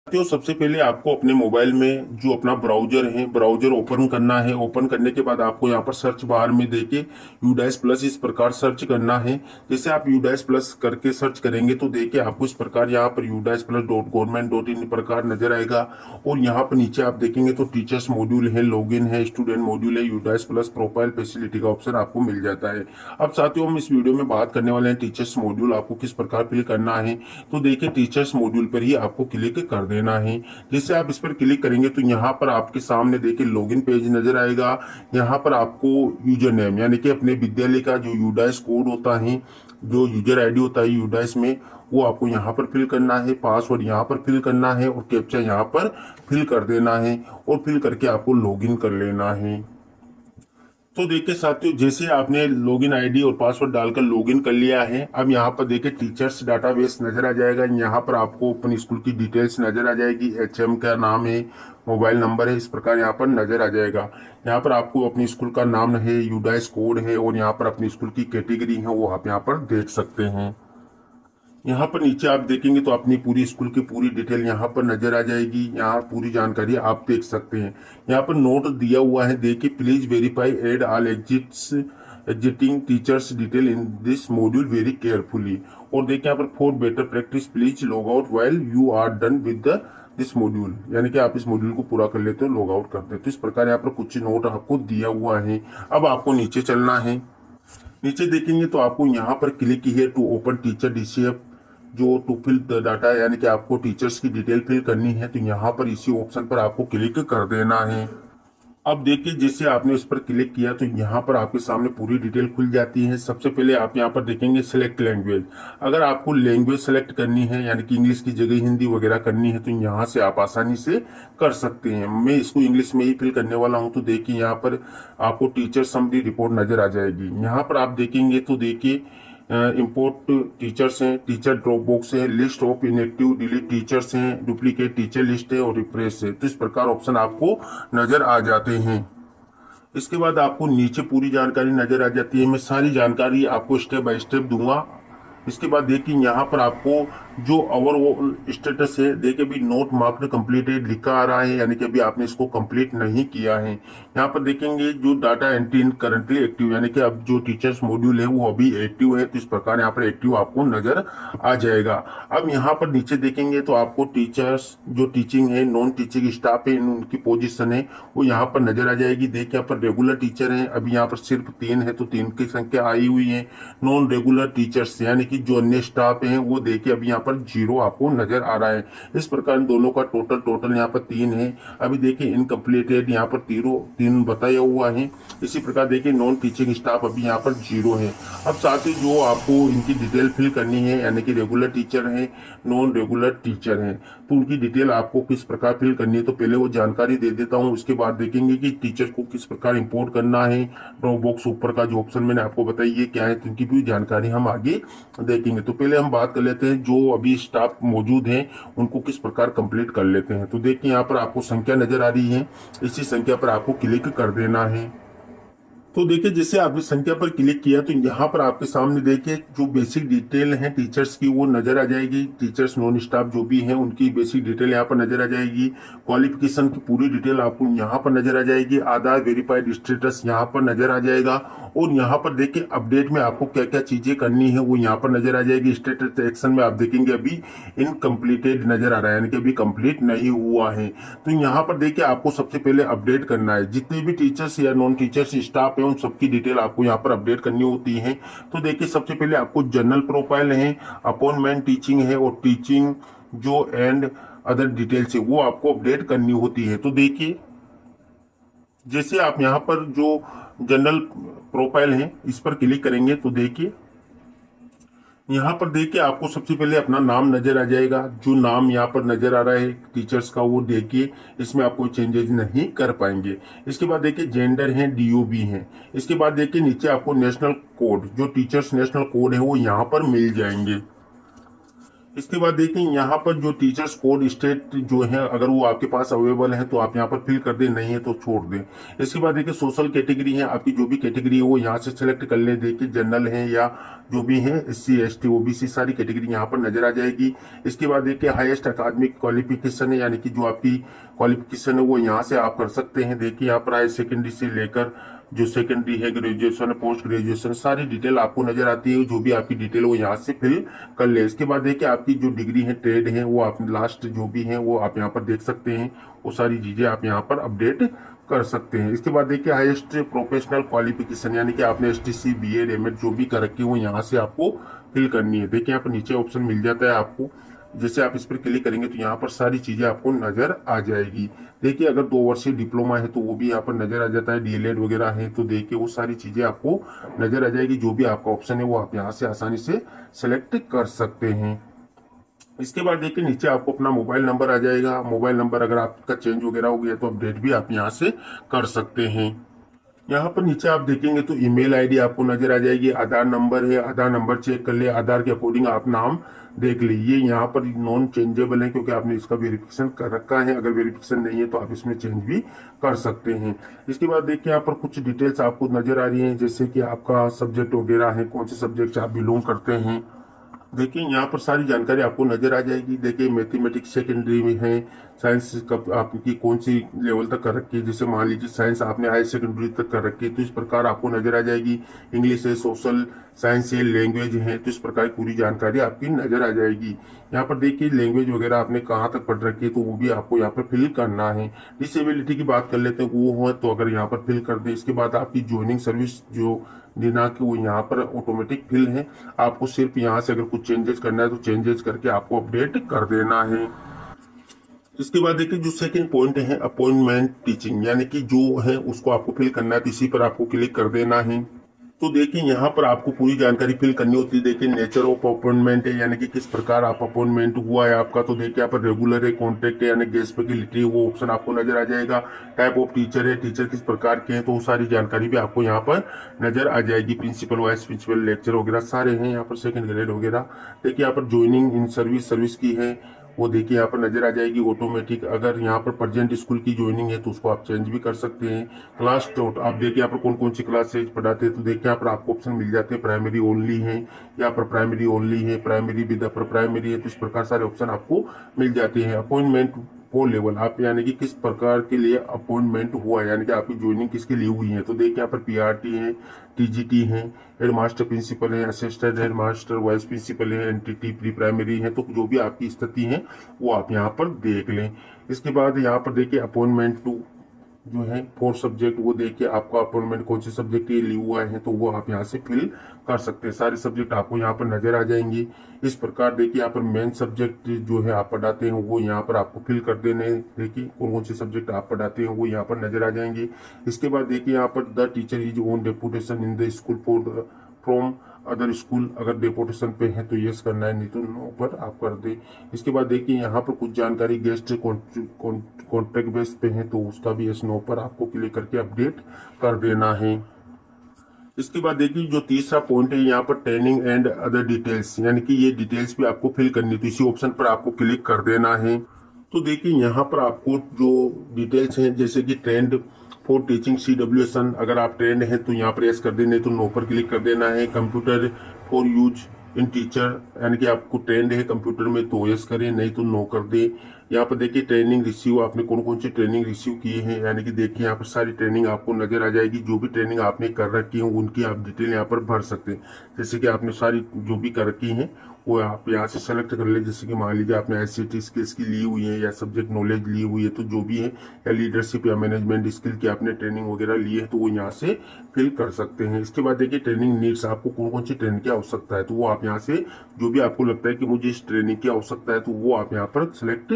तो सबसे पहले आपको अपने मोबाइल में जो अपना ब्राउजर है ब्राउजर ओपन करना है। ओपन करने के बाद आपको यहाँ पर सर्च बार में देके यूडैश प्लस इस प्रकार सर्च करना है। जैसे आप यूडैश प्लस करके सर्च करेंगे तो देखिए आपको इस प्रकार यहाँ पर UDISE plus dot government dot in प्रकार नजर आएगा। और यहाँ पर नीचे आप देखेंगे तो टीचर्स मॉड्यूल है, लॉगिन है, स्टूडेंट मॉड्यूल है, यूडैश प्लस प्रोफाइल फैसिलिटी का ऑप्शन आपको मिल जाता है। अब साथियों हम इस वीडियो में बात करने वाले हैं टीचर्स मॉड्यूल आपको किस प्रकार फिल करना है। तो देखिए टीचर्स मॉड्यूल पर ही आपको क्लिक कर देना है। जैसे आप इस पर क्लिक करेंगे तो यहाँ पर आपके सामने देखिए लॉगिन पेज नजर आएगा। यहाँ पर आपको यूजर नेम यानी कि अपने विद्यालय का जो यूडाइस कोड होता है, जो यूजर आईडी होता है यूडाइस में, वो आपको यहाँ पर फिल करना है। पासवर्ड यहाँ पर फिल करना है और कैप्चा यहाँ पर फिल कर देना है और फिल करके आपको लॉगिन कर लेना है। तो देखिए साथियों, जैसे आपने लॉगिन आईडी और पासवर्ड डालकर लॉगिन कर लिया है, अब यहाँ पर देखिए टीचर्स डाटाबेस नजर आ जाएगा। यहाँ पर आपको अपनी स्कूल की डिटेल्स नजर आ जाएगी, एचएम का नाम है, मोबाइल नंबर है, इस प्रकार यहाँ पर नजर आ जाएगा। यहाँ पर आपको अपनी स्कूल का नाम है, यूडाइस कोड है और यहाँ पर अपनी स्कूल की कैटेगरी है वो आप यहाँ पर देख सकते हैं। यहाँ पर नीचे आप देखेंगे तो अपनी पूरी स्कूल की पूरी डिटेल यहाँ पर नजर आ जाएगी। यहाँ पूरी जानकारी आप देख सकते हैं। यहाँ पर नोट दिया हुआ है, देखिए please verify add all existing teachers detail in this module very carefully. और देखिए यहाँ पर for better practice please log out while you are done with the this module, यानी कि आप इस मॉड्यूल को पूरा कर लेते हो, लॉग आउट करते हैं। तो इस प्रकार यहाँ पर कुछ नोट आपको दिया हुआ है। अब आपको नीचे चलना है। नीचे देखेंगे तो आपको यहाँ पर क्लिक किया टू ओपन टीचर डीसीएफ, जो टू फिल द डाटा यानी कि आपको टीचर्स की डिटेल फिल करनी है, तो यहाँ पर इसी ऑप्शन पर आपको क्लिक कर देना है। अब देखिए जैसे आपने उस पर क्लिक किया तो यहाँ पर आपके सामने पूरी डिटेल खुल जाती है। सबसे पहले आप यहाँ पर देखेंगे सिलेक्ट लैंग्वेज। अगर आपको लैंग्वेज सेलेक्ट करनी है यानी कि इंग्लिश की जगह हिंदी वगैरह करनी है तो यहाँ से आप आसानी से कर सकते हैं। मैं इसको इंग्लिश में ही फिल करने वाला हूँ। तो देखिए यहाँ पर आपको टीचर समरी रिपोर्ट नजर आ जाएगी। यहाँ पर आप देखेंगे तो देखिए इंपोर्ट टीचर्स हैं, टीचर ड्रॉप बॉक्स है, list of inactive delete teachers हैं, डुप्लीकेट टीचर लिस्ट है और रिफ्रेश है। तो इस प्रकार ऑप्शन आपको नजर आ जाते हैं। इसके बाद आपको नीचे पूरी जानकारी नजर आ जाती है। मैं सारी जानकारी आपको स्टेप बाय स्टेप दूंगा। इसके बाद देखिए यहाँ पर आपको जो ओवरऑल स्टेटस है, देखिए अभी नोट मार्क्ड कंप्लीटेड लिखा आ रहा है, यानी कि अभी आपने इसको कंप्लीट नहीं किया है। यहाँ पर देखेंगे जो data entry in currently active, यानी कि अब जो टीचर्स मॉड्यूल है वो अभी एक्टिव है, तो इस प्रकार यहाँ पर एक्टिव आपको नजर आ जाएगा। अब यहाँ पर नीचे देखेंगे तो आपको टीचर्स जो टीचिंग है, नॉन टीचिंग स्टाफ है, उनकी पोजीशन है वो यहाँ पर नजर आ जाएगी। देखिए यहाँ पर रेगुलर टीचर है, अभी यहाँ पर सिर्फ 3 है तो 3 की संख्या आई हुई है। नॉन रेगुलर टीचर्स यानी कि जो अन्य स्टाफ हैं वो देखिए अभी यहाँ पर 0 आपको नजर आ रहा है। इस प्रकार दोनों का टोटल यहाँ पर 3 है। अभी देखिए इनकम्प्लीटेड यहाँ पर 3 बताया हुआ है। इसी प्रकार देखिए नॉन टीचिंग स्टाफ अभी यहाँ पर 0 है। अब साथ ही जो आपको इनकी डिटेल फिल करनी है यानी कि रेगुलर टीचर है, नॉन रेगुलर टीचर है, तो उनकी डिटेल आपको किस प्रकार फिल करनी है तो पहले वो जानकारी दे देता हूँ। उसके बाद देखेंगे कि टीचर को किस प्रकार इंपोर्ट करना है। ड्रॉप बॉक्स ऊपर का जो ऑप्शन मैंने आपको बताई ये क्या है, तो इनकी भी जानकारी हम आगे देखेंगे। तो पहले हम बात कर लेते हैं जो अभी स्टाफ मौजूद हैं उनको किस प्रकार कंप्लीट कर लेते हैं। तो देखिए यहाँ पर आपको संख्या नजर आ रही है, इसी संख्या पर आपको क्लिक कर देना है। तो देखिए जैसे आपने संख्या पर क्लिक किया तो यहाँ पर आपके सामने देखिए जो बेसिक डिटेल है टीचर्स की वो नजर आ जाएगी। टीचर्स नॉन स्टाफ जो भी हैं उनकी बेसिक डिटेल यहाँ पर नजर आ जाएगी। क्वालिफिकेशन की पूरी डिटेल आपको यहाँ पर नजर आ जाएगी। आधार वेरीफाइड स्टेटस यहाँ पर नजर आ जाएगा। और यहाँ पर देखिए अपडेट में आपको क्या क्या चीजें करनी है वो यहाँ पर नजर आ जाएगी। स्टेटस एक्शन में आप देखेंगे अभी इनकम्प्लीटेड नजर आ रहा है, यानी कि अभी कंप्लीट नहीं हुआ है। तो यहाँ पर देखिए आपको सबसे पहले अपडेट करना है। जितने भी टीचर्स या नॉन टीचर्स स्टाफ है उन सबकी डिटेल आपको यहाँ पर अपडेट करनी होती है। तो देखिए सबसे पहले आपको जनरल प्रोफाइल है, अपॉइंटमेंट टीचिंग है और टीचिंग जो एंड अदर डिटेल्स है वो आपको अपडेट करनी होती है। तो देखिए जैसे आप यहाँ पर जो जनरल प्रोफाइल है इस पर क्लिक करेंगे तो देखिए यहाँ पर देखिए आपको सबसे पहले अपना नाम नजर आ जाएगा। जो नाम यहाँ पर नजर आ रहा है टीचर्स का वो देखिए, इसमें आप कोई चेंजेस नहीं कर पाएंगे। इसके बाद देखिए जेंडर है, डीओबी है। इसके बाद देखिए नीचे आपको नेशनल कोड, जो टीचर्स नेशनल कोड है वो यहाँ पर मिल जाएंगे। इसके बाद देखिए यहाँ पर जो टीचर्स कोड स्टेट जो है अगर वो आपके पास अवेलेबल है तो आप यहाँ पर फिल कर दें, नहीं है तो छोड़ दें। इसके बाद देखिए सोशल कैटेगरी है, आपकी जो भी कैटेगरी है वो यहाँ से सेलेक्ट कर ले। देखिए जनरल है या जो भी है SC ST OBC सारी कैटेगरी यहाँ पर नजर आ जाएगी। इसके बाद देखिए हाईएस्ट अकादमिक क्वालिफिकेशन है, यानी कि जो आपकी क्वालिफिकेशन है वो यहाँ से आप कर सकते हैं। देखिए यहाँ पर हायर सेकेंडरी से लेकर जो सेकेंडरी है, ग्रेजुएशन, पोस्ट ग्रेजुएशन, सारी डिटेल आपको नजर आती है। जो भी आपकी डिटेल वो यहाँ से फिल कर ले। इसके बाद देखिए आपकी जो डिग्री है, ट्रेड है, वो आप लास्ट जो भी है वो आप यहाँ पर देख सकते हैं। वो सारी चीजें आप यहाँ पर अपडेट कर सकते हैं। इसके बाद देखिए हाईएस्ट प्रोफेशनल क्वालिफिकेशन, यानी कि आपने STC BEd MAd जो भी कर रखी है वो यहाँ से आपको फिल करनी है। देखिए यहाँ पर नीचे ऑप्शन मिल जाता है आपको, जैसे आप इस पर क्लिक करेंगे तो यहाँ पर सारी चीजें आपको नजर आ जाएगी। देखिए अगर 2 वर्षीय डिप्लोमा है तो वो भी यहाँ पर नजर आ जाता है, DLED वगैरह है तो देखिए वो सारी चीजें आपको नजर आ जाएगी। जो भी आपका ऑप्शन है वो आप यहाँ से आसानी से सेलेक्ट कर सकते हैं। इसके बाद देखिए नीचे आपको अपना मोबाइल नंबर आ जाएगा। मोबाइल नंबर अगर आपका चेंज वगैरह हो गया तो अपडेट भी आप यहाँ से कर सकते हैं। यहाँ पर नीचे आप देखेंगे तो ईमेल आईडी आपको नजर आ जाएगी। आधार नंबर है, आधार नंबर चेक कर ले, आधार के अकॉर्डिंग आप नाम देख लीजिए। यहाँ पर नॉन चेंजेबल है क्योंकि आपने इसका वेरिफिकेशन कर रखा है। अगर वेरिफिकेशन नहीं है तो आप इसमें चेंज भी कर सकते हैं। इसके बाद देखिए यहाँ पर कुछ डिटेल्स आपको नजर आ रही है, जैसे कि आपका सब्जेक्ट वगैरह है, कौन से सब्जेक्ट से आप बिलोंग करते हैं। देखिए यहाँ पर सारी जानकारी आपको नजर आ जाएगी। देखिए मैथमेटिक्स सेकेंडरी में है, साइंस कब आपकी कौन सी लेवल तक कर रखी है, जैसे मान लीजिए साइंस आपने हायर सेकेंडरी तक कर रखी है तो इस प्रकार आपको नजर आ जाएगी। इंग्लिश है, सोशल साइंस है, लैंग्वेज है, तो इस प्रकार पूरी जानकारी आपकी नजर आ जाएगी। यहाँ पर देखिए लैंग्वेज वगैरह आपने कहाँ तक पढ़ रखी है तो वो भी आपको यहाँ पर फिल करना है। डिसेबिलिटी की बात कर लेते हैं, वो हो तो अगर यहाँ पर फिल कर दे। इसके बाद आपकी ज्वाइनिंग सर्विस जो देना कि वो यहाँ पर ऑटोमेटिक फिल है। आपको सिर्फ यहाँ से अगर कुछ चेंजेस करना है तो चेंजेस करके आपको अपडेट कर देना है। इसके बाद देखिए जो सेकंड पॉइंट है अपॉइंटमेंट टीचिंग, यानी कि जो है उसको आपको फिल करना है तो इसी पर आपको क्लिक कर देना है। तो देखिए यहाँ पर आपको पूरी जानकारी फिल करनी होती है। देखिए नेचर ऑफ अपॉइंटमेंट है, यानी कि किस प्रकार आप अपॉइंटमेंट हुआ है आपका। तो देखिए यहाँ पर रेगुलर है, कॉन्ट्रैक्ट है, यानी गेस्ट फैकल्टी है, वो ऑप्शन आपको नजर आ जाएगा। टाइप ऑफ टीचर है, टीचर किस प्रकार के हैं, तो वो सारी जानकारी भी आपको यहाँ पर नजर आ जाएगी। प्रिंसिपल, वाइस प्रिंसिपल, लेक्चर वगैरह सारे हैं यहाँ पर, सेकंड ग्रेड वगैरह। देखिए यहाँ पर ज्वाइनिंग इन सर्विस, सर्विस की है वो देखिए यहाँ पर नजर आ जाएगी ऑटोमेटिक। अगर यहाँ पर प्रेजेंट स्कूल की ज्वाइनिंग है तो उसको आप चेंज भी कर सकते हैं। क्लास टॉट आप देखिए यहाँ पर कौन कौन सी क्लासेज पढ़ाते हैं तो देखिए यहाँ पर आपको ऑप्शन मिल जाते हैं। प्राइमरी ओनली है, यहाँ पर प्राइमरी ओनली है, प्राइमरी विद अपर प्राइमरी है, तो इस प्रकार सारे ऑप्शन आपको मिल जाते हैं। अपॉइंटमेंट फोर लेवल आप यानी कि किस प्रकार के लिए अपॉइंटमेंट हुआ है, यानी कि आपकी ज्वाइनिंग किसके लिए हुई है। तो देखिए यहाँ पर PRT है, TGT है, हेडमास्टर प्रिंसिपल है, असिस्टेंट हेडमास्टर, वाइस प्रिंसिपल है, NTT प्री प्राइमरी है। तो जो भी आपकी स्थिति है वो आप यहाँ पर देख लें। इसके बाद यहाँ पर देखिए अपॉइंटमेंट टू जो है 4 सब्जेक्ट, वो देखिए आपका अपॉइंटमेंट कौन से सब्जेक्ट के लिए हुआ है तो वो आप यहाँ से फिल कर सकते हैं। सारे सब्जेक्ट आपको यहाँ पर नजर आ जाएंगे। इस प्रकार देखिए यहाँ पर मेन सब्जेक्ट जो है आप पढ़ाते हैं वो यहाँ पर आपको फिल कर देने। देखिए कौन कौन से सब्जेक्ट आप पढ़ाते हैं वो यहाँ पर नजर आ जाएंगे। इसके बाद देखिए यहाँ पर the teacher is own deputation in the school for from other school, अगर डेपुटेशन पे है तो यस करना है, नहीं तो नो पर आप कर दे। इसके बाद देखिए यहाँ पर कुछ जानकारी गेस्ट कॉन्ट्रैक्ट बेस पे है तो उसका भी यस नो पर आपको क्लिक करके अपडेट कर देना है। इसके बाद देखिए जो तीसरा पॉइंट है यहाँ पर ट्रेनिंग एंड अदर डिटेल्स, यानी कि ये डिटेल्स भी आपको फिल करनी, तो इसी ऑप्शन पर आपको क्लिक कर देना है। तो देखिए यहाँ पर आपको जो डिटेल्स हैं जैसे कि ट्रेंड फॉर टीचिंग CWSN, अगर आप ट्रेंड हैं तो यहाँ पर यस कर दें, नहीं तो नो पर क्लिक कर देना है। Computer for use in teacher, यानी कि आपको ट्रेंड है कंप्यूटर में तो यस करें, नहीं तो नो कर दें। यहाँ पर देखिए ट्रेनिंग रिसीव, आपने कौन कौन सी ट्रेनिंग रिसीव किए हैं, यानी कि देखिए यहाँ पर सारी ट्रेनिंग आपको नजर आ जाएगी। जो भी ट्रेनिंग आपने कर रखी है उनकी आप डिटेल यहाँ पर भर सकते हैं। जैसे कि आपने सारी जो भी कर रखी हैं वो आप यहाँ से सेलेक्ट कर ले। जैसे कि मान लीजिए आपने ICT स्किल्स की ली हुई है या सब्जेक्ट नॉलेज ली हुई है, तो जो भी है, या लीडरशिप या मैनेजमेंट स्किल की आपने ट्रेनिंग वगैरह ली है तो वो यहाँ से फिल कर सकते हैं। इसके बाद देखिए ट्रेनिंग नीड्स, आपको कौन कौन सी ट्रेनिंग की आवश्यकता है तो वो आप यहाँ से जो भी आपको लगता है कि मुझे इस ट्रेनिंग की आवश्यकता है तो वो आप यहाँ पर सिलेक्ट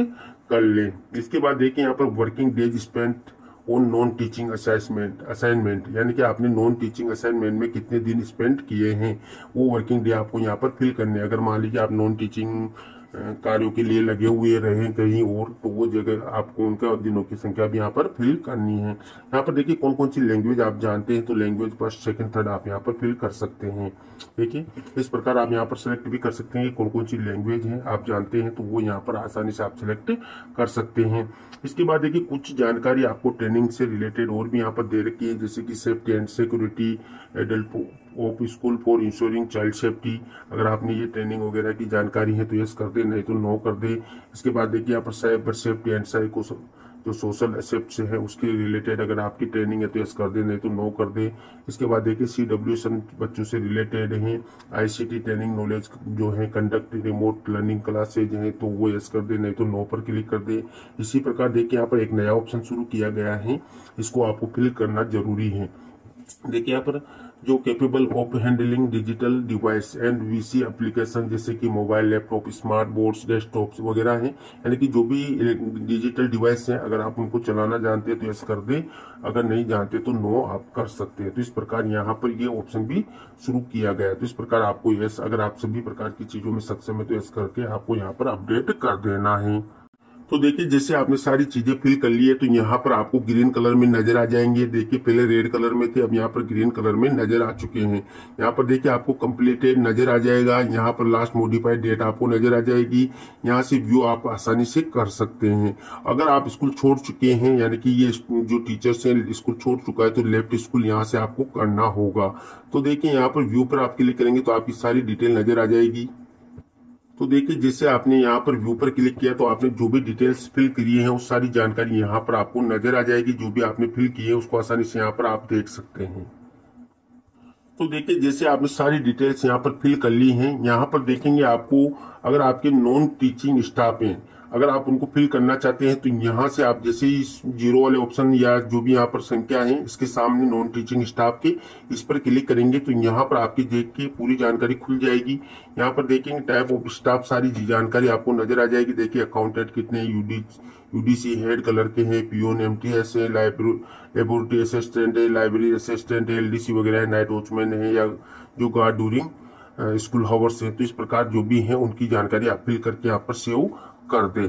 कर ले। इसके बाद देखिए यहाँ पर working days spent on non teaching assignment, यानी कि आपने नॉन टीचिंग असाइनमेंट में कितने दिन स्पेंड किए हैं वो वर्किंग डे आपको यहाँ पर फिल करने। अगर मान लीजिए आप नॉन टीचिंग कार्यों के लिए लगे हुए रहे कहीं और, तो वो जगह आपको उनका दिनों की संख्या भी यहाँ पर फिल करनी है। यहाँ पर देखिए कौन कौन सी लैंग्वेज आप जानते हैं, तो लैंग्वेज फर्स्ट सेकंड थर्ड आप यहाँ पर फिल कर सकते हैं। देखिए इस प्रकार आप यहाँ पर सेलेक्ट भी कर सकते हैं कि कौन कौन सी लैंग्वेज है आप जानते हैं, तो वो यहाँ पर आसानी से आप सिलेक्ट कर सकते हैं। इसके बाद देखिए कुछ जानकारी आपको ट्रेनिंग से रिलेटेड और भी यहाँ पर दे रखी है, जैसे कि safety and security, adult of school for ensuring child safety. अगर आपने ये ट्रेनिंग वगैरह की जानकारी है तो यस कर दे, नहीं तो नो कर दे। इसके बाद देखिए यहाँ पर साइबर सेफ्टी एंड साइको जो सोशल एसेप्ट से है उसके रिलेटेड अगर आपकी ट्रेनिंग है तो यस कर दे, नहीं तो नो कर दे। इसके बाद देखिए CWSN बच्चों से रिलेटेड है, ICT ट्रेनिंग नॉलेज जो है, कंडक्ट रिमोट लर्निंग क्लासेज हैं तो वो यस कर दे, नहीं तो नो पर क्लिक कर दे। इसी प्रकार देखिए यहाँ पर एक नया ऑप्शन शुरू किया गया है, इसको आपको फिल करना जरूरी है। देखिए यहाँ पर जो capable of handling digital device and VC application, जैसे कि mobile, laptop, smart boards, desktops वगैरह हैं, यानी कि जो भी डिजिटल डिवाइस हैं अगर आप उनको चलाना जानते हैं तो यस कर दें, अगर नहीं जानते तो नो आप कर सकते हैं। तो इस प्रकार यहाँ पर ये ऑप्शन भी शुरू किया गया है। तो इस प्रकार आपको यस, अगर आप सभी प्रकार की चीजों में सक्षम है तो यस करके आपको यहाँ पर अपडेट कर देना है। तो देखिए जैसे आपने सारी चीजें फिल कर ली है तो यहाँ पर आपको ग्रीन कलर में नजर आ जाएंगे। देखिए पहले रेड कलर में थे, अब यहाँ पर ग्रीन कलर में नजर आ चुके हैं। यहाँ पर देखिए आपको कंप्लीटेड नजर आ जाएगा, यहाँ पर लास्ट मॉडिफाइड डेट आपको नजर आ जाएगी। यहाँ से व्यू आप आसानी से कर सकते हैं। अगर आप स्कूल छोड़ चुके हैं, यानी कि ये जो टीचर्स हैं स्कूल छोड़ चुका है, तो लेफ्ट स्कूल यहाँ से आपको करना होगा। तो देखिए यहाँ पर व्यू पर आप क्लिक करेंगे तो आपकी सारी डिटेल नजर आ जाएगी। तो देखिए जैसे आपने यहाँ पर व्यू पर क्लिक किया तो आपने जो भी डिटेल्स फिल करी है उस सारी जानकारी यहाँ पर आपको नजर आ जाएगी। जो भी आपने फिल की है उसको आसानी से यहाँ पर आप देख सकते हैं। तो देखिए जैसे आपने सारी डिटेल्स यहाँ पर फिल कर ली हैं, यहाँ पर देखेंगे आपको अगर आपके नॉन टीचिंग स्टाफ हैं, अगर आप उनको फिल करना चाहते हैं तो यहाँ से आप जैसे ही जीरो वाले ऑप्शन या जो भी यहाँ पर संख्या है इसके सामने नॉन टीचिंग स्टाफ के, इस पर क्लिक करेंगे तो यहाँ पर आपकी देख के पूरी जानकारी खुल जाएगी। यहाँ पर देखेंगे टाइप ऑफ स्टाफ, सारी जानकारी आपको नजर आ जाएगी। देखिए अकाउंटेंट कितने UDC हेड कलर के हैं, पियोन MTS है, लेबोरेटरी असिस्टेंट है, लाइब्रेरी असिस्टेंट है, LDC वगैरह है, नाइट वॉचमैन है, या जो गार्ड ड्यूरिंग स्कूल हावर्स है। तो इस प्रकार जो भी है उनकी जानकारी आप फिल करके यहाँ पर सेव कर दे।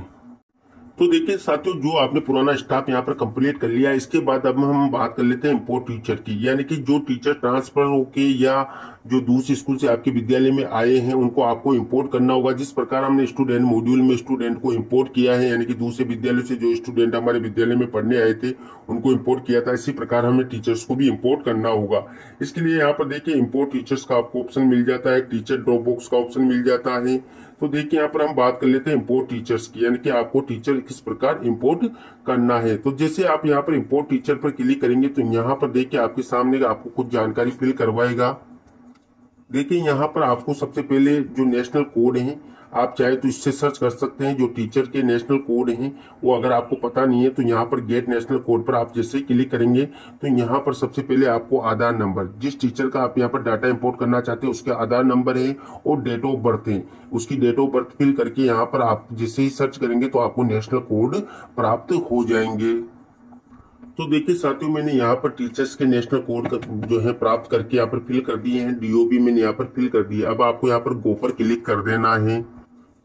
तो देखिए साथियों जो आपने पुराना स्टाफ यहाँ पर कंप्लीट कर लिया, इसके बाद अब हम बात कर लेते हैं इंपोर्ट टीचर की, यानी कि जो टीचर ट्रांसफर होके या जो दूसरे स्कूल से आपके विद्यालय में आए हैं उनको आपको इंपोर्ट करना होगा। जिस प्रकार हमने स्टूडेंट मॉड्यूल में स्टूडेंट को इंपोर्ट किया है, यानी कि दूसरे विद्यालय से जो स्टूडेंट हमारे विद्यालय में पढ़ने आए थे उनको इंपोर्ट किया था, इसी प्रकार हमें टीचर्स को भी इंपोर्ट करना होगा। इसके लिए यहाँ पर देखिए इंपोर्ट टीचर्स का आपको ऑप्शन मिल जाता है, टीचर ड्रॉप बॉक्स का ऑप्शन मिल जाता है। तो देखिए यहाँ पर हम बात कर लेते हैं इंपोर्ट टीचर्स की, यानी कि आपको टीचर किस प्रकार इंपोर्ट करना है। तो जैसे आप यहाँ पर इंपोर्ट टीचर पर क्लिक करेंगे तो यहाँ पर देखिए आपके सामने आपको कुछ जानकारी फिल करवाएगा। देखिए यहाँ पर आपको सबसे पहले जो नेशनल कोड है आप चाहे तो इससे सर्च कर सकते हैं। जो टीचर के नेशनल कोड हैं वो अगर आपको पता नहीं है तो यहाँ पर गेट नेशनल कोड पर आप जैसे ही क्लिक करेंगे तो यहाँ पर सबसे पहले आपको आधार नंबर, जिस टीचर का आप यहाँ पर डाटा इंपोर्ट करना चाहते हैं उसके आधार नंबर है और डेट ऑफ बर्थ है, उसकी डेट ऑफ बर्थ फिल करके यहाँ पर आप जैसे ही सर्च करेंगे तो आपको नेशनल कोड प्राप्त हो जाएंगे। तो देखिए साथियों मैंने यहाँ पर टीचर्स के नेशनल कोड जो है प्राप्त करके यहाँ पर फिल कर दिए हैं। DOB मैंने यहाँ पर फिल कर दिया। अब आपको यहाँ पर गो पर क्लिक कर देना है।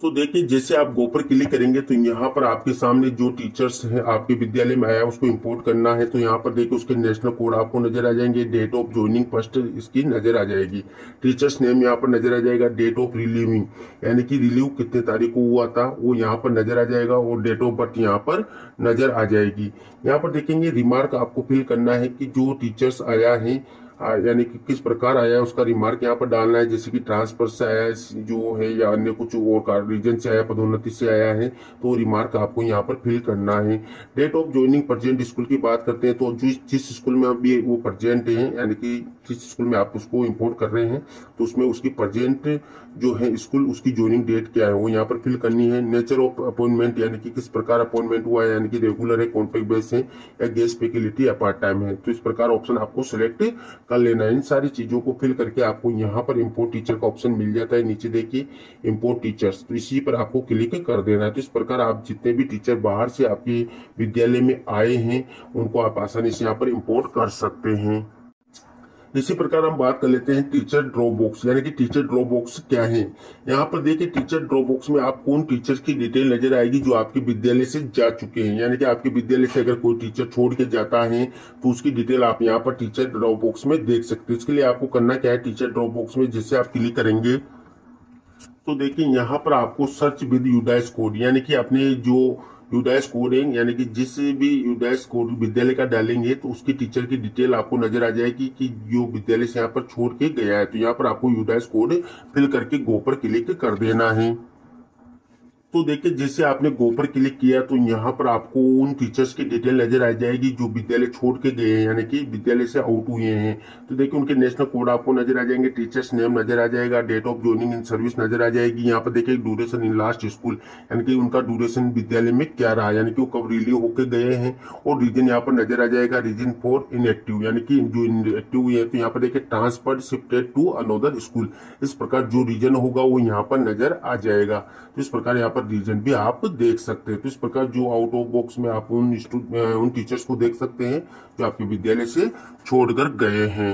तो देखिए जैसे आप गो पर क्लिक करेंगे तो यहाँ पर आपके सामने जो टीचर्स है आपके विद्यालय में आया उसको इंपोर्ट करना है, तो यहाँ पर देखिए उसके नेशनल कोड आपको नजर आ जाएंगे, डेट ऑफ ज्वाइनिंग फर्स्ट इसकी नजर आ जाएगी, टीचर्स नेम यहाँ पर नजर आ जाएगा, डेट ऑफ रिलीविंग यानी कि रिलीव कितने तारीख को हुआ था वो यहाँ पर नजर आ जाएगा और डेट ऑफ बर्थ यहाँ पर नजर आ जाएगी। यहाँ पर देखेंगे रिमार्क आपको फिल करना है कि जो टीचर्स आया है यानी कि किस प्रकार आया है उसका रिमार्क यहाँ पर डालना है, जैसे कि ट्रांसफर से आया है जो है या अन्य कुछ और रीजन से आया, पदोन्नति से आया है, तो रिमार्क आपको यहाँ पर फिल करना है। Date of joining present school की बात करते हैं तो जिस स्कूल में अभी वो प्रेजेंट है यानी कि जिस स्कूल में आप उसको इंपोर्ट कर रहे हैं तो उसमें उसकी प्रेजेंट जो है स्कूल उसकी ज्वाइनिंग डेट क्या है वो यहाँ पर फिल करनी है। नेचर ऑफ अपॉइंटमेंट यानी कि किस प्रकार अपॉइंटमेंट हुआ है, यानी कि रेगुलर है, कॉन्ट्रैक्ट बेस है या गेस्ट फैकल्टी या पार्ट टाइम है, तो इस प्रकार ऑप्शन आपको सिलेक्ट कर लेना है। इन सारी चीजों को फिल करके आपको यहाँ पर इंपोर्ट टीचर का ऑप्शन मिल जाता है। नीचे देखिए इंपोर्ट टीचर्स, तो इसी पर आपको क्लिक कर देना है। तो इस प्रकार आप जितने भी टीचर बाहर से आपके विद्यालय में आए हैं उनको आप आसानी से यहाँ पर इंपोर्ट कर सकते हैं। इसी प्रकार हम बात कर लेते हैं टीचर ड्रॉप बॉक्स, यानी कि टीचर ड्रॉप बॉक्स क्या है। यहाँ पर देखिए टीचर ड्रॉप बॉक्स में आपको उन टीचर्स की डिटेल नजर आएगी जो आपके विद्यालय से जा चुके हैं, यानी कि आपके विद्यालय से अगर कोई टीचर छोड़ के जाता है तो उसकी डिटेल आप यहाँ पर टीचर ड्रॉप बॉक्स में देख सकते हैं। इसके लिए आपको करना क्या है, टीचर ड्रॉप बॉक्स में जैसे आप क्लिक करेंगे तो देखिए यहाँ पर आपको सर्च विद यूडाइस कोड, यानी कि अपने जो यूडाइस कोड है, यानी कि जिस भी यूडाइस कोड विद्यालय का डालेंगे तो उसकी टीचर की डिटेल आपको नजर आ जाएगी कि जो विद्यालय से यहाँ पर छोड़ के गया है। तो यहाँ पर आपको यूडाइस कोड फिल करके गो पर क्लिक कर देना है। तो देखिए जैसे आपने गो पर क्लिक किया तो यहाँ पर आपको उन टीचर्स की डिटेल नजर आ जाएगी जो विद्यालय छोड़ के गए हैं, यानी कि विद्यालय से आउट हुए हैं। तो देखिए उनके नेशनल कोड आपको नजर आ जाएंगे, टीचर्स नेम नजर आ जाएगा, date of joining in service नजर आ जाएगी। यहाँ पर देखिए ड्यूरेशन इन लास्ट स्कूल, यानी कि उनका ड्यूरेशन विद्यालय में क्या रहा, यानी कि वो कब रिलीव होकर गए हैं। और रीजन यहाँ पर नजर आ जाएगा, रीजन फॉर इनएक्टिव, यानी कि जो इनएक्टिव हुए हैं तो यहाँ पर देखिए transferred shifted to another school, इस प्रकार जो रीजन होगा वो यहाँ पर नजर आ जाएगा। तो इस प्रकार यहाँ पर रीजन भी आप देख सकते हैं। तो इस प्रकार जो आउट ऑफ बॉक्स में आप उन टीचर्स को देख सकते हैं जो आपके विद्यालय से छोड़कर गए हैं।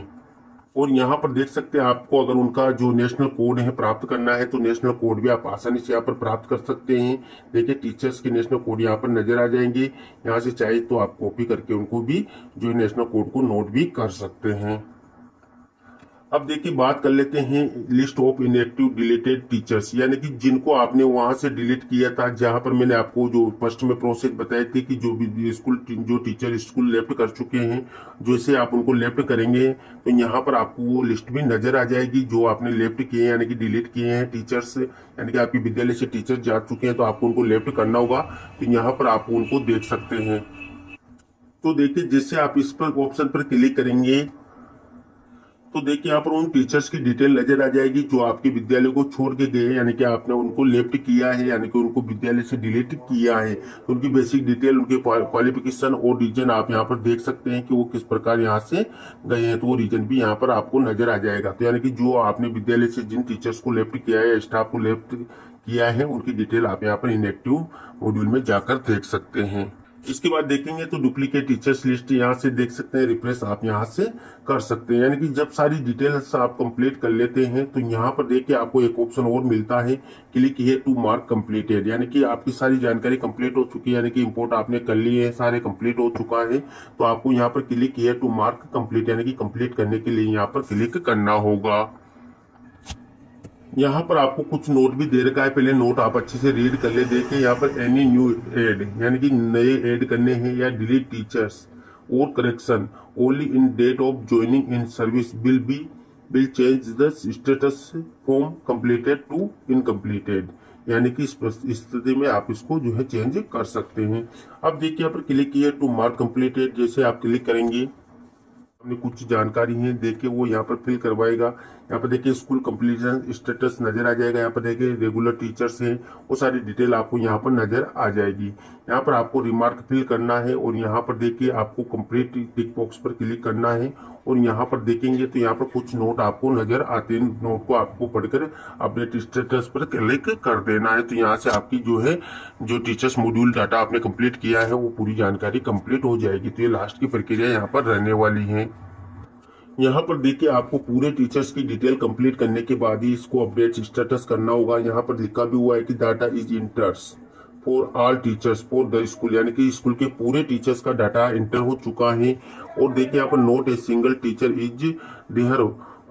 और यहाँ पर देख सकते हैं आपको अगर उनका जो नेशनल कोड है प्राप्त करना है तो नेशनल कोड भी आप आसानी से यहाँ पर प्राप्त कर सकते हैं। देखिए टीचर्स के नेशनल कोड यहाँ पर नजर आ जाएंगे, यहाँ से चाहे तो आप कॉपी करके उनको भी जो नेशनल कोड को नोट भी कर सकते हैं। अब देखिए बात कर लेते हैं list of inactive deleted teachers, यानी कि जिनको आपने वहां से डिलीट किया था, जहां पर मैंने आपको जो फर्स्ट में प्रोसेस बताई थी कि जो भी जो टीचर स्कूल लेफ्ट कर चुके हैं, जैसे आप उनको लेफ्ट करेंगे तो यहाँ पर आपको वो लिस्ट भी नजर आ जाएगी जो आपने लेफ्ट किए यानी कि डिलीट किए हैं टीचर्स, यानी कि आपके विद्यालय से टीचर जा चुके हैं तो आपको उनको लेफ्ट करना होगा। तो यहाँ पर आप उनको देख सकते हैं। तो देखिए जैसे आप इस पर ऑप्शन पर क्लिक करेंगे तो देखिए यहाँ पर उन टीचर्स की डिटेल नजर आ जाएगी जो आपके विद्यालय को छोड़ के गए, यानी कि आपने उनको लेफ्ट किया है, यानी कि उनको विद्यालय से डिलीट किया है। तो उनकी बेसिक डिटेल, उनके क्वालिफिकेशन और रीजन आप यहाँ पर देख सकते हैं कि वो किस प्रकार यहाँ से गए हैं। तो वो रीजन भी यहाँ पर आपको नजर आ जाएगा। तो यानी कि जो आपने विद्यालय से जिन टीचर्स को लेफ्ट किया है, स्टाफ को लेफ्ट किया है, उनकी डिटेल आप यहाँ पर इनएक्टिव मॉड्यूल में जाकर देख सकते हैं। इसके बाद देखेंगे तो डुप्लीकेट टीचर्स लिस्ट यहाँ से देख सकते हैं, रिफ्रेश आप यहाँ से कर सकते हैं। यानी कि जब सारी डिटेल्स आप कंप्लीट कर लेते हैं तो यहाँ पर देखिए आपको एक ऑप्शन और मिलता है, click here to mark completed, यानी कि आपकी सारी जानकारी कंप्लीट हो चुकी है, यानी कि इंपोर्ट आपने कर लिए है, सारे कंप्लीट हो चुका है। तो आपको यहाँ पर click here to mark complete, यानी कि कंप्लीट करने के लिए यहाँ पर क्लिक करना होगा। यहाँ पर आपको कुछ नोट भी दे रखा है, पहले नोट आप अच्छे से रीड कर ले। देखिए यहाँ पर एनी न्यू एड, यानी कि नए ऐड करने हैं या डिलीट टीचर्स और correction only in date of joining in service will change the status from completed to incompleted, यानी कि इस स्थिति में आप इसको जो है चेंज कर सकते हैं। अब देखिए यहाँ पर क्लिक किया टू मार्क कंप्लीटेड, जैसे आप क्लिक करेंगे हमने कुछ जानकारी है देखिए वो यहाँ पर फिल करवाएगा। यहाँ पर देखिए स्कूल कंप्लीशन स्टेटस नजर आ जाएगा, यहाँ पर देखिए रेगुलर टीचर्स हैं, वो सारी डिटेल आपको यहाँ पर नजर आ जाएगी। यहाँ पर आपको रिमार्क फिल करना है और यहाँ पर देखिए आपको कंप्लीट टिक बॉक्स पर क्लिक करना है और यहाँ पर देखेंगे तो यहाँ पर कुछ नोट आपको नजर आते हैं, नोट को आपको पढ़कर अपडेट स्टेटस पर क्लिक कर देना है। तो यहाँ से आपकी जो है जो टीचर्स मॉड्यूल डाटा आपने कंप्लीट किया है वो पूरी जानकारी कंप्लीट हो जाएगी। तो ये लास्ट की प्रक्रिया यहाँ पर रहने वाली है। यहाँ पर देखिए आपको पूरे टीचर्स की डिटेल कंप्लीट करने के बाद ही इसको अपडेट स्टेटस करना होगा। यहाँ पर लिखा भी हुआ है कि data is इंटर्स for all teachers for the school, यानी कि स्कूल के पूरे टीचर्स का डाटा इंटर हो चुका है। और देखिए यहाँ पर note a single teacher is there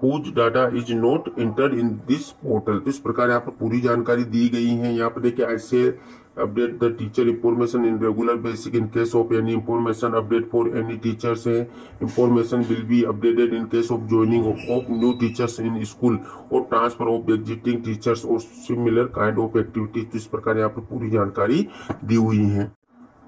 whose data is not entered in this portal. तो इस प्रकार यहाँ पर पूरी जानकारी दी गई है। यहाँ पर देखिए ऐसे update the teacher information in regular basic in case of any information update for any teachers है, information will be updated in case of joining of new teachers in school और ट्रांसफर ऑफ एग्जिस्टिंग टीचर्स और similar kind of activities. तो इस प्रकार यहाँ पर पूरी जानकारी दी हुई है।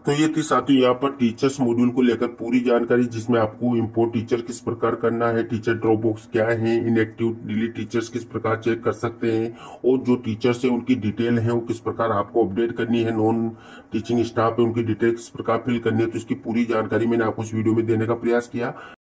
तो ये थी साथियों यहाँ पर टीचर्स मॉड्यूल को लेकर पूरी जानकारी, जिसमें आपको इंपोर्ट टीचर किस प्रकार करना है, टीचर ड्रॉप बॉक्स क्या है, इनएक्टिव डिलीट टीचर्स किस प्रकार चेक कर सकते हैं और जो टीचर्स है उनकी डिटेल है वो किस प्रकार आपको अपडेट करनी है, नॉन टीचिंग स्टाफ है उनकी डिटेल किस प्रकार फिल करनी है। तो इसकी पूरी जानकारी मैंने आपको इस वीडियो में देने का प्रयास किया।